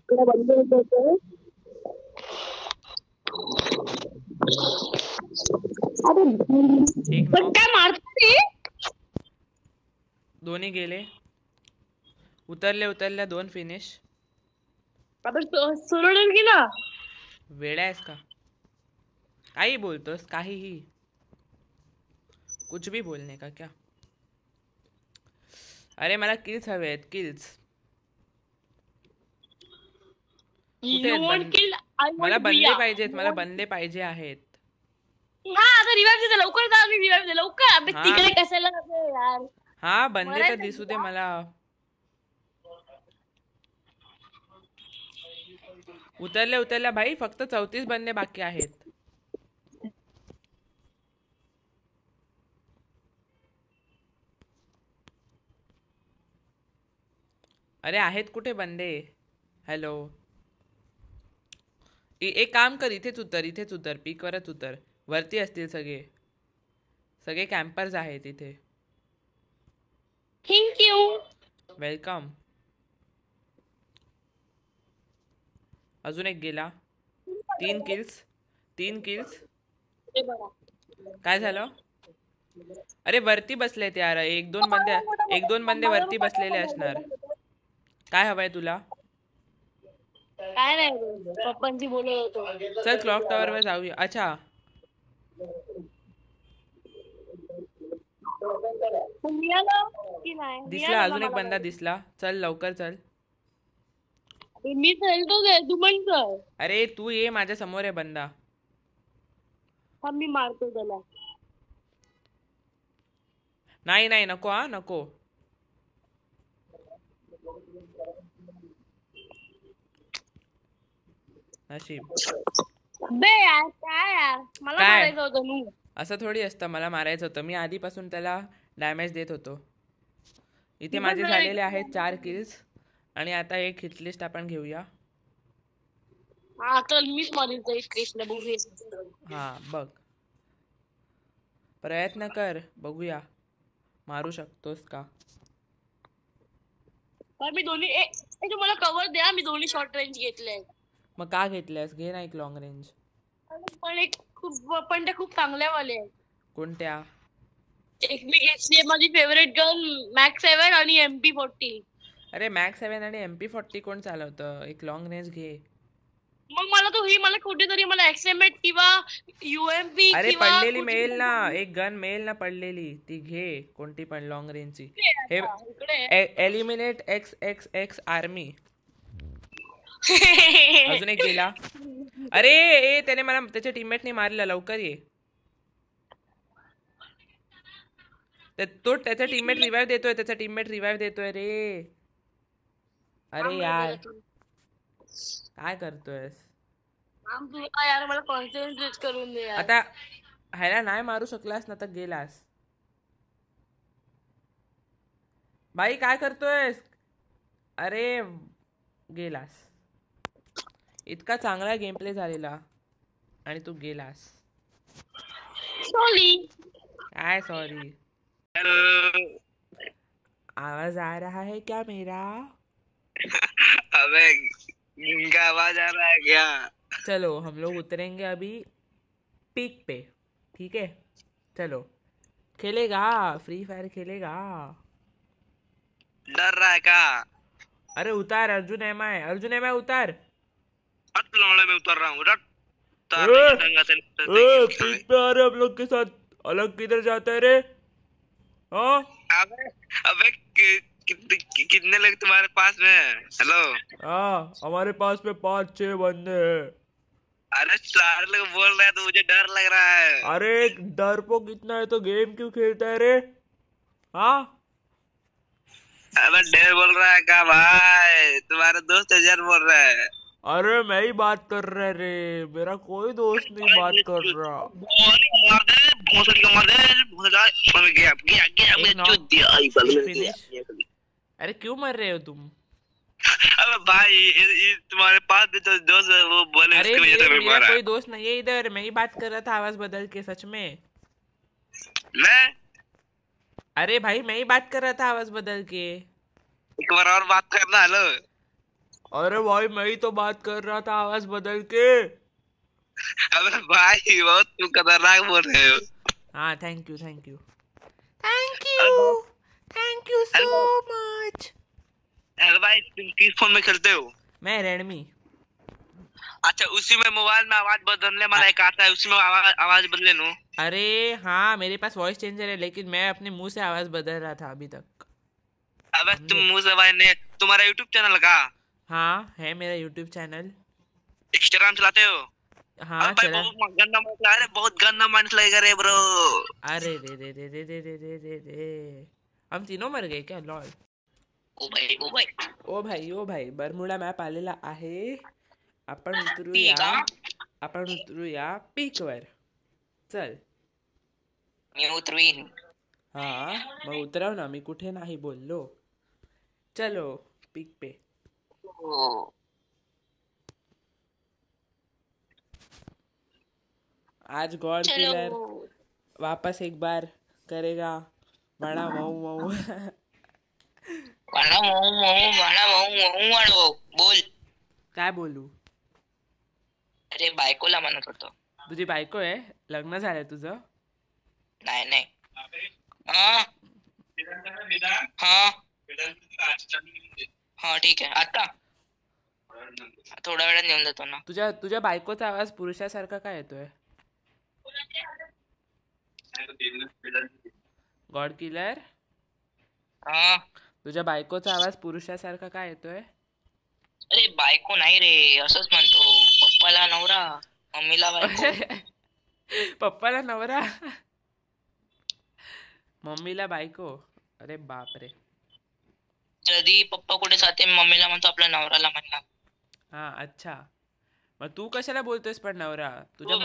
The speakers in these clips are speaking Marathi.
बंद होतं. एक पण काय मारते दोन्ही गेले. उतरल्या दोन फिनिश. आपण सोडून गेला. वेडा आहेस का? काही बोलतोस? काहीही कुछ भी बोलने का क्या? अरे मला किल्स हवे आहेत. किल्स कुठे आहेत? मला बनले पाहिजेत. मला बनले पाहिजे आहेत. हा आता रिवाइव दे लवकर. जा मी रिवाइव दे लवकर. अबे तिकडे कशाला यार. हा बनले तर दिसू दे मला. उतरल्या भाई. फक्त 34 बनणे बाकी आहेत. अरे आहेत कुठे बंदे? हॅलो. एक काम कर. इथेच उतर. पीक वरच उतर. वरती असतील सगळे कॅम्पर्स आहेत इथे. Thank you. वेलकम. अजून एक गेला. 3 किल्स. काय झालं? अरे वरती बसलेत यार. एक दोन बंदे वरती बसलेले असणार. काय हवंय तुला? काय नाही पप्पांची बोलत होतो. चल क्लॉक टॉवर वर जाऊया. अच्छा दिसला. अजून एक बंदा दिसला. चल लवकर चल. मी चलतो तू पण चल. अरे तू ये. माझ्या समोर आहे बंदा. मी मारतो त्याला. नाही नको. नको. नशीब. बे यार काय यार. मला मारायचं होतं नू. असं थोडी असतं. मला मारायचं होतं. मी आधीपासून त्याला डॅमेज देत होतो. इथे माझे झालेले आहेत 4 किल्स. आणि एक हिट लिस्ट आपण घेऊया. हा चल मीच मारीन कृष्ण बघूया. हा बघ. प्रयत्न कर. बघूया मारू शकतोस का. मी दोन्ही तू मला कव्हर द्या. मी दोन्ही शॉर्ट रेंज घेतले. मग का घेतल्यास? घे ना एक लॉंग रेंज. पण ते खूप चांगल्या वाले आहेत. कोणत्या? एक मी घेतली माझी फेवरेट गन मॅक्स 7 आणि MP40. अरे मॅक्स 7 आणि MP40 कोण चालवतं? एक लॉंग रेंज घे. मग मला कुठेतरी मला एक्सएमएट किंवा UMP अरे पडलेली मिळेल ना. एक गन मिळेल ना पडलेली. ती घे. कोणती पण लॉंग रेंजची. हे एलिमिनेट XXX आर्मी. अजून एक गेला. अरे त्याने मला त्याच्या टीममेटने मारलं. लवकर ये. तो त्याचा टीममेट रिवाइव देतोय रे. अरे यार काय करतोयस? यार मला कॉन्सन्ट्रेट करून दे. आता ह्याला नाही मारू शकलास ना तर गेलास. भाई काय करतोयस? अरे गेलास. इतका चांगला गेम प्ले झालेला आणि तू गेलास. सॉरी. काय सॉरी? आवाज आ रहा है क्या मेरा? अबे इनका आवाज आ रहा है क्या? चलो हम लोग उतरेंगे अभी पीक पे. ठीक है चलो. खेलेगा फ्री फायर खेलेगा? डर रहा है क्या? अरे उतार. अर्जुन एम आई उतार. मैं उतर रहा हूँ. पीक पे आ रहे हम लोग के साथ. अलग किधर जाता है रे? हाँ अबे कितने लोग तुम्हारे पास में? हेलो. हाँ हमारे पास में 5-6 बंदे हैं. अरे 4 लोग बोल रहे हैं तो मुझे डर लग रहा है. अरे डरपोक कितना है तो गेम क्यों खेलता है रे? हाँ अबे डर बोल रहा है क्या भाई? तुम्हारे दोस्त डर बोल रहा है. अरे मैं ही बात कर रहा रे. मेरा कोई दोस्त नहीं बात कर रहा. अरे क्यों मर रहे हो तुम? अबे भाई तुम्हारे पास भी तो दोस्त वो बोले. अरे मेरा कोई दोस्त नहीं है इधर. मैं ही बात कर रहा था आवाज बदल के. सच में मैं? अरे भाई मैं ही बात कर रहा था आवाज बदल के. एक बार और बात करना. हेलो अरे भाई मैं ही तो बात कर रहा था आवाज बदल के। अबे भाई बहुत तुम खतरनाक बोल रहे हो। हाँ थैंक यू अरे सो मच। अरे भाई तुम किस फोन में खेलते हो? मैं रेडमी। अच्छा उसी में मोबाइल में आवाज बदलने वाला एक आता है, उसी में आवाज बदले नो। अरे हाँ मेरे पास वॉइस चेंजर है, लेकिन मैं अपने मुंह से आवाज बदल रहा था अभी तक। अबे तुम मुंह से भाई ने तुम्हारा यूट्यूब चैनल का? हाँ है मेरा यूट्यूब चैनल। इंस्टाग्राम चलाते हो? हाँ अबे भाई चला। बहुत गंदा माइंड, अरे बहुत गंदा माइंड लगेगा रे ब्रो। अरे रे हम तीनों मर गए क्या? लॉल। ओ भाई ओ भाई बरमुडा मॅप आलेला आहे. आपण उतरूया पीकवर. चल. मी उतरवीन. हा मग उतरव ना, मी कुठे नाही बोललो. चलो पीक पे. आज गॉड किलर वापस एक बार करेगा. बड़ा मऊ बोल. काय बोलू? अरे बायकोला म्हणत होतो. तुझी बायको आहे? लग्न झालंय तुझं? नाही. हा ठीक आहे. आता थोड्या वेळात नेऊन देतो ना. तुझ्या बायकोचा आवाज पुरुषासारखा काय येतोय? गॉड किलर तुझ्या बायकोचा आवाज पुरुषासारखा काय येतोय? अरे बायको नाही रे, असंच म्हणतो. पप्पाला नवरा, मम्मीला बायको. पप्पाला नवरा मम्मीला बायको. अरे बापरे. कधी पप्पा कुठे जाते मम्मीला म्हणतो आपल्या नवऱ्याला म्हणला. हा अच्छा. मग तू कशाला बोलतोयस पण नवरा? तुझ्या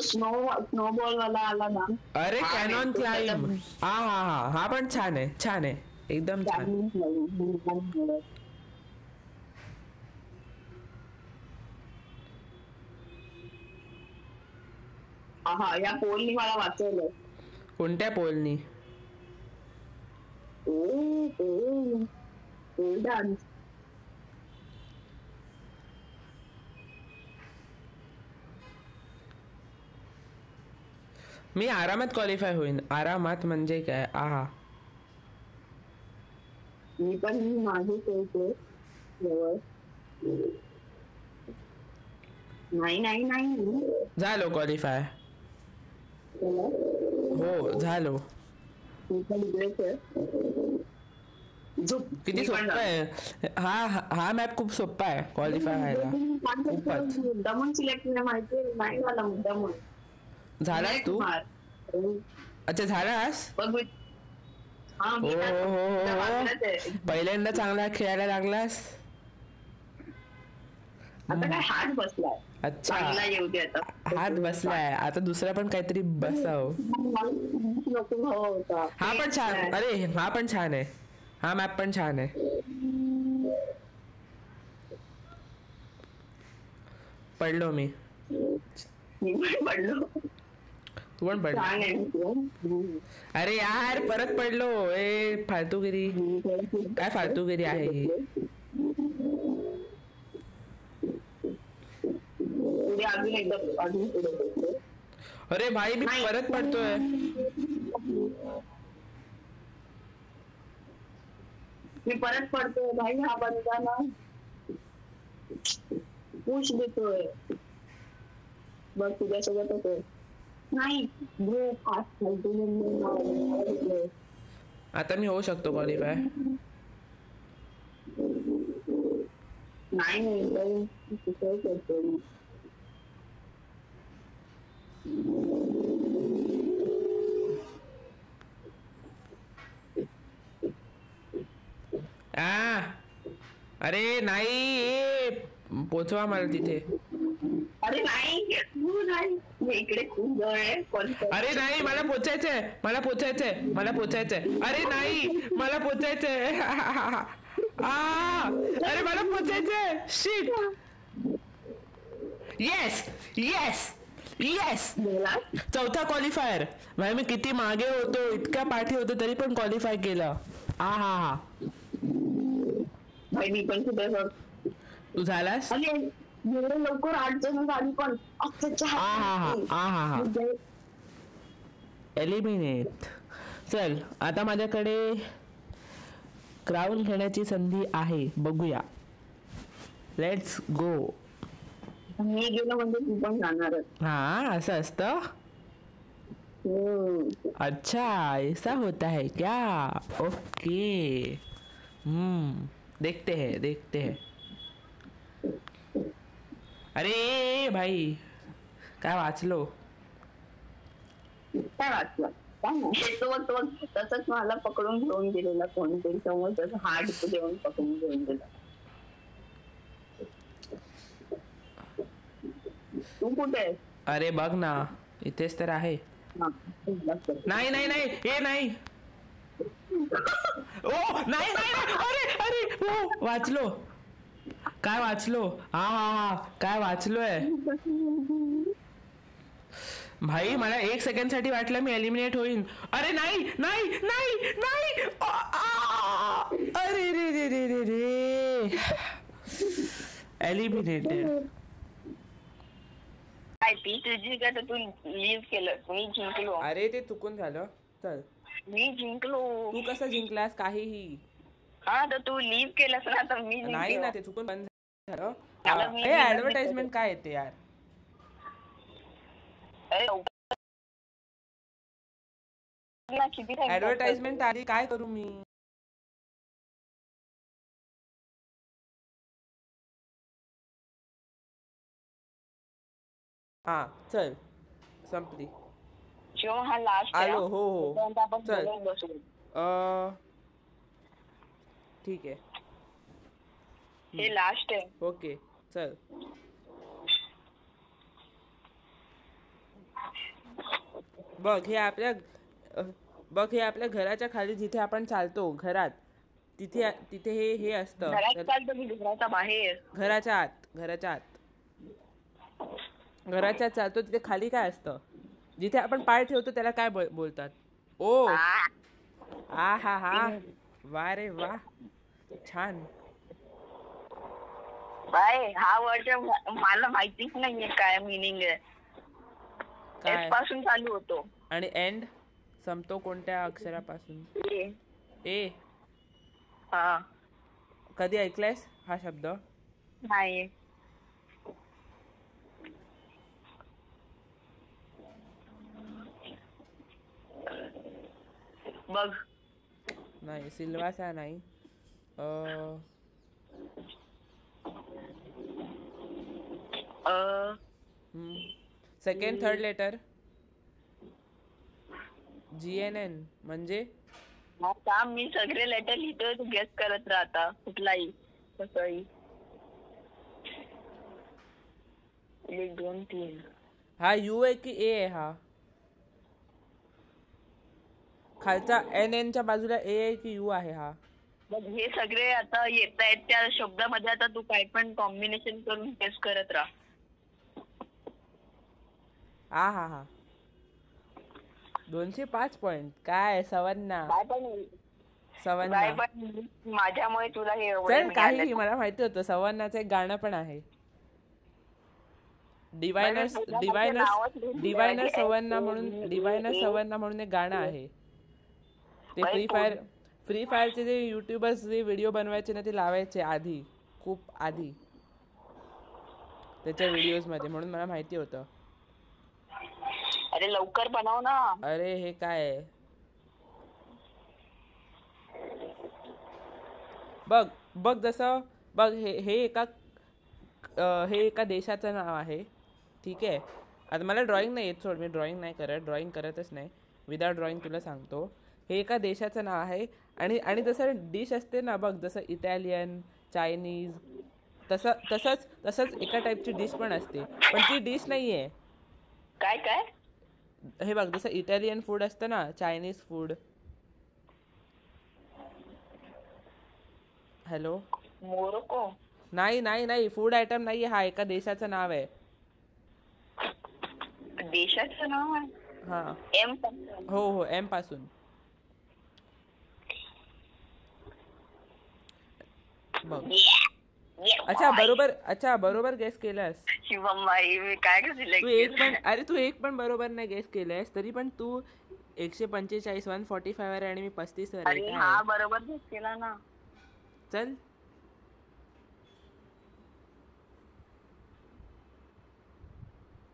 स्नोबॉल वाला आला ना. अरे कॅनॉन क्लाइम. हा पण छान आहे एकदम छान. हा या पोलनी मला वाचवलं. कोणत्या पोलनी? डान्स. मी आरामात क्वालिफाय होईन. आरामात म्हणजे काय? मी पण माझे खेळते. नाही झालो क्वालिफाय. हो झालो. किती सोपं आहे हा मॅप. खूप सोपा आहे क्वालिफाय व्हायला. मुद्दामून सिलेक्ट माहिती नाही मला. मुद्दामून झालास तू? अच्छा झालास. पहिल्यांदा चांगला खेळायला लागलास. आता काय हात बसलाय. अच्छा हात बसलाय. आता दुसरा पण काहीतरी बसाव. हा पण छान. अरे हा पण छान आहे. हा मॅप पण छान आहे. पडलो मी. तू पण पडलो. अरे यार परत पडलो. फालतूगिरी. काय फालतूगिरी आहे ही? अरे भाई मी परत पडतोय. भाई. हा बंदा ना पुश देतोय. बघ तुझ्यासोबत होतोय. नाही आता मी होऊ शकतो क्वालिफाय. नाही अरे नाही पोचवा मला तिथे. अरे नाही इकडे खूप जवळ आहे. अरे नाही मला पोचायचंय. अरे नाही मला पोचायचंय. अरे मला पोचायचंय. शिट. Yes yes yes. चौथा क्वालिफायर. भाई मी किती मागे होतो, इतक्या पाठी होतो तरी पण क्वालिफाय केलं. हा. भाई मी पण कुठे बघ. तू झालास. एवढं लवकर 8 जण झाली पण. हा. एलिमिनेट. चल आता माझ्याकडे क्राऊन घेण्याची संधी आहे, बघूया. Let's go. मी गेलो म्हणजे तू पण जाणारच. हाँ ऐसा असतं. अच्छा ऐसा होता है क्या. ओके. देखते हैं. अरे भाई काय वाचलो. काय वाचलं. तो तसंच मला पकडून घेऊन गेलेला कोणतरी समोर, त्याचं हात देऊन पकडून घेऊन गेला. तू कुठे आहेस. अरे बघ ना, इथेच तर आहे. नाही हे नाही. ओ नाही. अरे ओ वाचलो. काय वाचलो. हा काय वाचलोय. भाई मला 1 सेकंड साठी वाटलं मी एलिमिनेट होईन. अरे नाही. अरे रे एलिमिनेटेड. ती तुझी का तर तू लीव केलं. मी जिंकलो. अरे ते चुकून झालं. चल मी जिंकलो. तू कसं जिंकलास काहीही. हा तर तू लीव केलंस ना, तर मी नाही ना, ते चुकून बंद झालं. मी हे ऍडव्हर्टाइजमेंट काय येते यार. ऍडव्हर्टाइजमेंट आली, काय करू मी. हा चल संपली. हा लास्ट आलो. हो चल. ठीक आहे. हे लास्ट आहे. ओके चल. बघ हे आपल्या घराच्या खाली जिथे आपण चालतो घरात, तिथे हे असतं. घराच्या बाहेर. घराच्या आत चालतो तिथे खाली काय असतं, जिथे आपण पाय ठेवतो त्याला काय बोलतात. ओ हा वा रे वा छान. बाय हा वर्ड मला माहितीच नाहीये काय मिनिंग आहे. एस पासून चालू होतो आणि एंड संपतो कोणत्या अक्षरापासून. ए. हा कधी ऐकलायस हा शब्द. नाही. बघ नाही सिल्वासा नाही. Second third letter. GNN म्हणजे मी सगळे लेटर लिहितोय, तू गेस करत राहता कुठलाही कसंही. 1 2 3. हा यू आहे की ए आहे. हा खालचा NN च्या बाजूला ए आहे की यू आहे. हा हे सगळे आता येत आहेत त्या शब्दामध्ये. आता तू काय पण कॉम्बिनेशन करून गेस करत राहा. हा 205 पॉइंट. काय सवन्ना. माझ्यामुळे तुला हे चल काही मला माहिती होतं. सवन्नाचं एक गाणं पण आहे. डिवायनर सवन्ना म्हणून एक गाणं आहे. ते फ्री फायरचे जे युट्यूबर्स जे व्हिडिओ बनवायचे ना, ते लावायचे आधी, खूप आधी त्याच्या व्हिडिओज मध्ये, म्हणून मला माहिती होतं. अरे लवकर बनव ना. अरे हे काय आहे. बघ जसं बघ हे एका देशाचं नाव आहे. ठीक आहे. आता मला ड्रॉइंग नाही येत, सोड. मी ड्रॉइंग करतच नाही. विदाउट ड्रॉइंग तुला सांगतो. हे एका देशाचं नाव आहे. आणि जसं डिश असते ना, बघ जसं इटालियन, चायनीज, तसंच एका टाईपची डिश पण असते, पण ती डिश नाही आहे. काय हे बघ जसं इटालियन फूड असतं ना, चायनीज फूड, हॅलो. मोरोको. नाही नाही नाही, फूड आयटम नाही, हा एका देशाचं नाव आहे. देशाचं नाव आहे. हा. एम. हो हो, एम पासून. बघ. अच्छा बरोबर गेस केलास. शिवम भाई मी काय तू एक पण बरोबर नाही गेस केलंयस, तरी पण तू 145 145 वर आणि मी 35 वर आहे. हा बरोबर गेस केला ना. चल.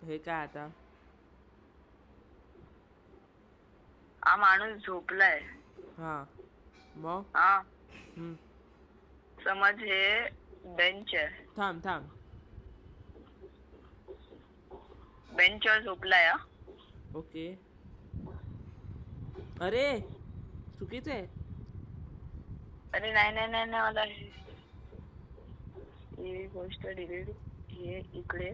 हे काय आता? हा माणूस झोपलाय. हा मग. हा समज हे बेंच आहे. थांब. बेंचवर झोपलाय. ओके. अरे चुकीचं आहे. अरे नाही मला ही गोष्ट डिलीट. हे इकडे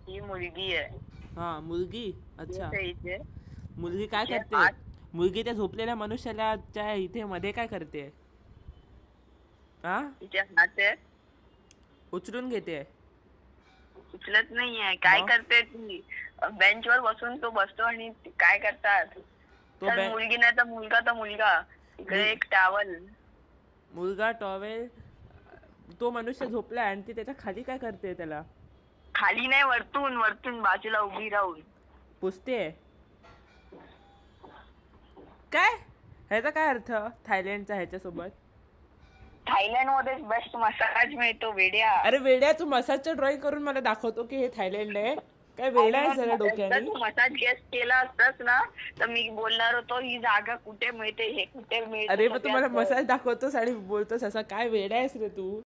ही मुलगी आहे. हा मुलगी. अच्छा. इथे मुलगी काय करते? मुलगी त्या झोपलेल्या मनुष्याला इथे मध्ये काय करते? हा तिचे हात आहे. उचलून घेते. उचलत नाहीये. काय करते ती? बेंच वर बसून तो बसतो आणि काय करतात? मुलगी नाही तर मुलगा. इकडे एक टॉवेल. मुलगा टॉवेल. तो मनुष्य झोपलाय आणि ती त्याच्या खाली काय करते? त्याला खाली नाही, वरतून बाजूला उभी राहून पुसते. काय ह्याचा काय अर्थ थायलंडचा ह्याच्यासोबत? थायलंड मध्ये बेस्ट मसाज मिळतो वेड्या. अरे वेड्या, तू मसाजचं ड्रॉइंग करून मला दाखवतो की हे थायलंड आहे? काय वेडा आहे जरा डोक्याने? तू मसाज गेस केला असतास ना तर मी बोलणार होतो ही जागा कुठे मिळते, हे कुठे मिळते. अरे पण तू मला मसाज दाखवतोस आणि बोलतोस असं? काय वेडा आहेस रे तू?